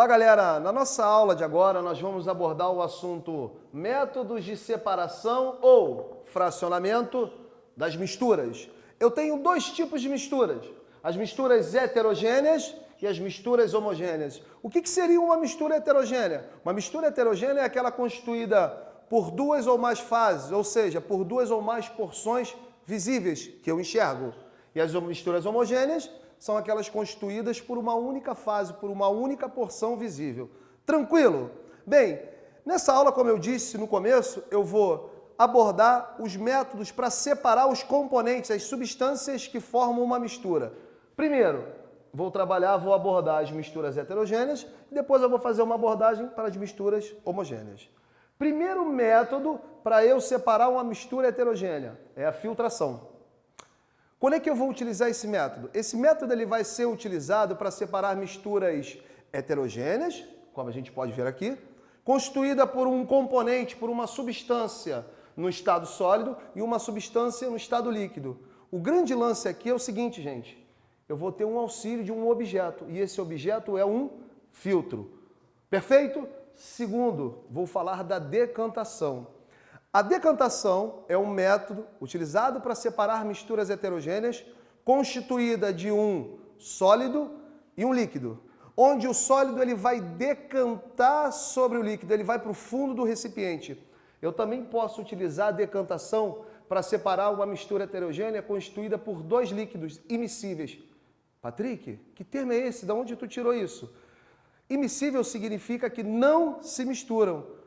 Olá, galera! Na nossa aula de agora, nós vamos abordar o assunto métodos de separação ou fracionamento das misturas. Eu tenho dois tipos de misturas, as misturas heterogêneas e as misturas homogêneas. O que seria uma mistura heterogênea? Uma mistura heterogênea é aquela constituída por duas ou mais fases, ou seja, por duas ou mais porções visíveis que eu enxergo. E as misturas homogêneas são aquelas constituídas por uma única fase, por uma única porção visível. Tranquilo? Bem, nessa aula, como eu disse no começo, eu vou abordar os métodos para separar os componentes, as substâncias que formam uma mistura. Primeiro, vou abordar as misturas heterogêneas e depois eu vou fazer uma abordagem para as misturas homogêneas. Primeiro método para eu separar uma mistura heterogênea é a filtração. Quando é que eu vou utilizar esse método? Esse método ele vai ser utilizado para separar misturas heterogêneas, como a gente pode ver aqui, constituída por um componente, por uma substância no estado sólido e uma substância no estado líquido. O grande lance aqui é o seguinte, gente. Eu vou ter um auxílio de um objeto e esse objeto é um filtro. Perfeito? Segundo, vou falar da decantação. A decantação é um método utilizado para separar misturas heterogêneas constituída de um sólido e um líquido, onde o sólido ele vai decantar sobre o líquido, ele vai para o fundo do recipiente. Eu também posso utilizar a decantação para separar uma mistura heterogênea constituída por dois líquidos immiscíveis. Patrick, que termo é esse? De onde tu tirou isso? Immiscível significa que não se misturam.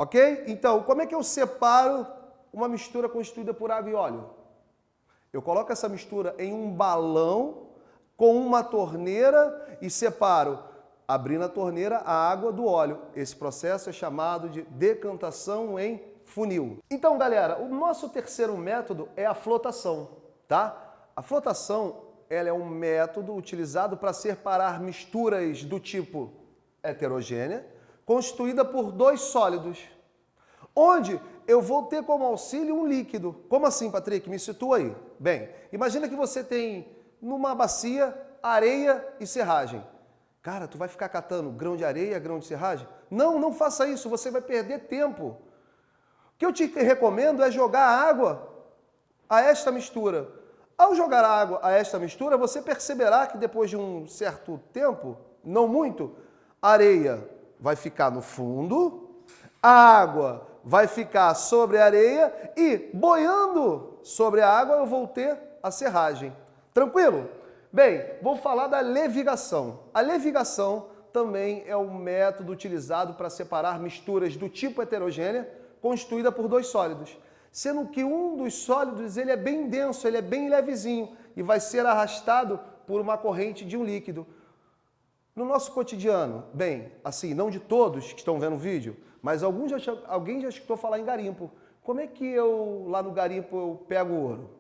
Ok? Então, como é que eu separo uma mistura constituída por água e óleo? Eu coloco essa mistura em um balão com uma torneira e separo, abrindo a torneira, a água do óleo. Esse processo é chamado de decantação em funil. Então, galera, o nosso terceiro método é a flotação, tá? A flotação, ela é um método utilizado para separar misturas do tipo heterogênea, constituída por dois sólidos, onde eu vou ter como auxílio um líquido. Como assim, Patrick? Me situa aí. Bem, imagina que você tem numa bacia areia e serragem. Cara, tu vai ficar catando grão de areia, grão de serragem? Não, não faça isso, você vai perder tempo. O que eu te recomendo é jogar água a esta mistura. Ao jogar água a esta mistura, você perceberá que depois de um certo tempo, não muito, a areia vai ficar no fundo, a água vai ficar sobre a areia e, boiando sobre a água, eu vou ter a serragem. Tranquilo? Bem, vou falar da levigação. A levigação também é um método utilizado para separar misturas do tipo heterogênea constituída por dois sólidos, sendo que um dos sólidos ele é bem denso, ele é bem levezinho e vai ser arrastado por uma corrente de um líquido. No nosso cotidiano, bem, assim, não de todos que estão vendo o vídeo, mas alguém já escutou falar em garimpo. Como é que eu, lá no garimpo, eu pego ouro?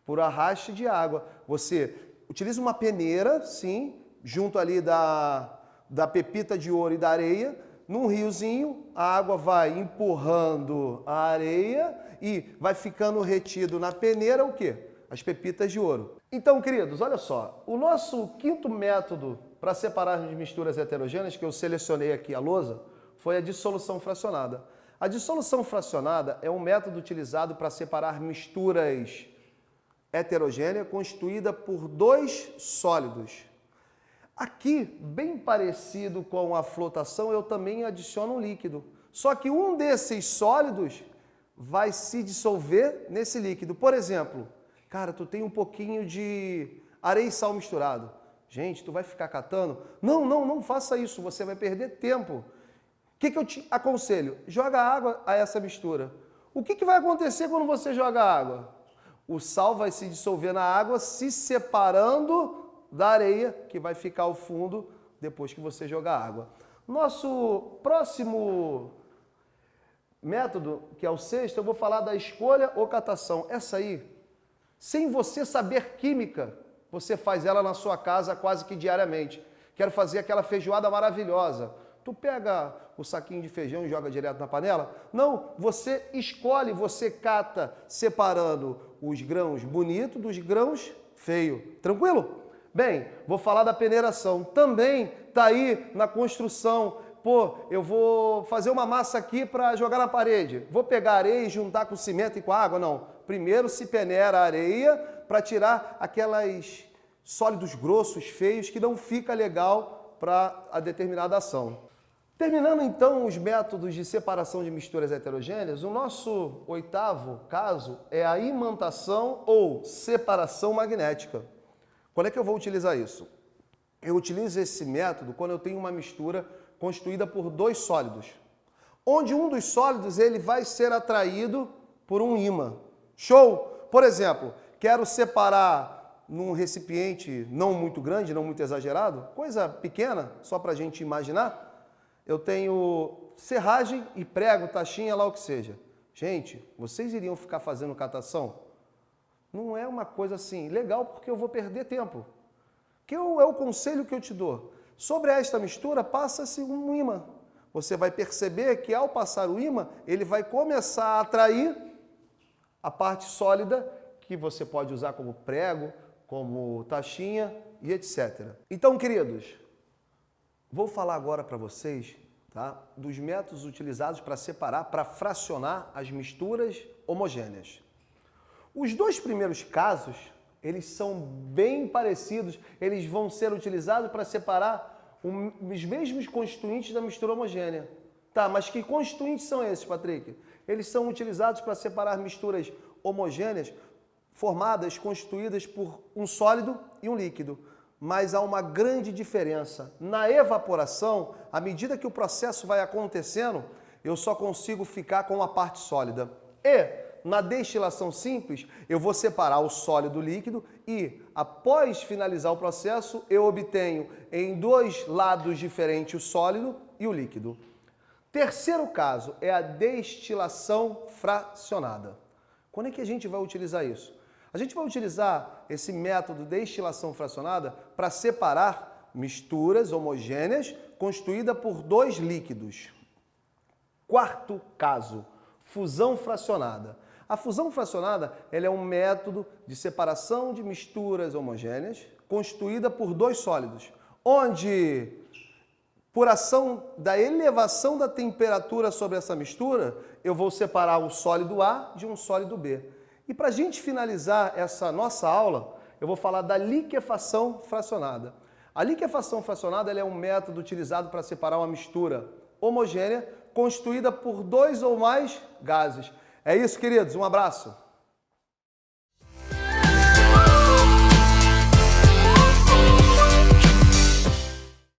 Por arraste de água. Você utiliza uma peneira, sim, junto ali da pepita de ouro e da areia, num riozinho, a água vai empurrando a areia e vai ficando retido na peneira o quê? As pepitas de ouro. Então, queridos, olha só, o nosso quinto método para separar as misturas heterogêneas, que eu selecionei aqui a lousa, foi a dissolução fracionada. A dissolução fracionada é um método utilizado para separar misturas heterogêneas constituída por dois sólidos. Aqui, bem parecido com a flotação, eu também adiciono um líquido. Só que um desses sólidos vai se dissolver nesse líquido. Por exemplo, cara, tu tem um pouquinho de areia e sal misturado. Gente, tu vai ficar catando? Não faça isso, você vai perder tempo. O que eu te aconselho? Joga água a essa mistura. O que vai acontecer quando você joga água? O sal vai se dissolver na água, se separando da areia, que vai ficar ao fundo depois que você jogar água. Nosso próximo método, que é o sexto, eu vou falar da escolha ou catação. Essa aí, sem você saber química, você faz ela na sua casa quase que diariamente. Quero fazer aquela feijoada maravilhosa. Tu pega o saquinho de feijão e joga direto na panela? Não, você escolhe, você cata separando os grãos bonitos dos grãos feios. Tranquilo? Bem, vou falar da peneiração. Também está aí na construção. Pô, eu vou fazer uma massa aqui para jogar na parede. Vou pegar areia e juntar com cimento e com água? Não. Primeiro se peneira a areia para tirar aquelas sólidos grossos, feios, que não fica legal para a determinada ação. Terminando então os métodos de separação de misturas heterogêneas, o nosso oitavo caso é a imantação ou separação magnética. Quando é que eu vou utilizar isso? Eu utilizo esse método quando eu tenho uma mistura constituída por dois sólidos, onde um dos sólidos ele vai ser atraído por um ímã. Show? Por exemplo, quero separar num recipiente não muito grande, não muito exagerado, coisa pequena, só para a gente imaginar. Eu tenho serragem e prego, taxinha, lá o que seja. Gente, vocês iriam ficar fazendo catação? Não é uma coisa assim legal, porque eu vou perder tempo. Que é o conselho que eu te dou. Sobre esta mistura, passa-se um ímã. Você vai perceber que ao passar o ímã, ele vai começar a atrair a parte sólida, que você pode usar como prego, como taxinha e etc. Então, queridos, vou falar agora para vocês, tá, dos métodos utilizados para separar, para fracionar as misturas homogêneas. Os dois primeiros casos, eles são bem parecidos, eles vão ser utilizados para separar os mesmos constituintes da mistura homogênea. Tá, mas que constituintes são esses, Patrick? Eles são utilizados para separar misturas homogêneas formadas, constituídas por um sólido e um líquido. Mas há uma grande diferença. Na evaporação, à medida que o processo vai acontecendo, eu só consigo ficar com a parte sólida. E na destilação simples, eu vou separar o sólido do líquido e, após finalizar o processo, eu obtenho em dois lados diferentes o sólido e o líquido. Terceiro caso é a destilação fracionada. Quando é que a gente vai utilizar isso? A gente vai utilizar esse método de destilação fracionada para separar misturas homogêneas constituídas por dois líquidos. Quarto caso, fusão fracionada. A fusão fracionada ela é um método de separação de misturas homogêneas constituída por dois sólidos, onde, por ação da elevação da temperatura sobre essa mistura, eu vou separar o sólido A de um sólido B. E para a gente finalizar essa nossa aula, eu vou falar da liquefação fracionada. A liquefação fracionada ela é um método utilizado para separar uma mistura homogênea constituída por dois ou mais gases. É isso, queridos. Um abraço.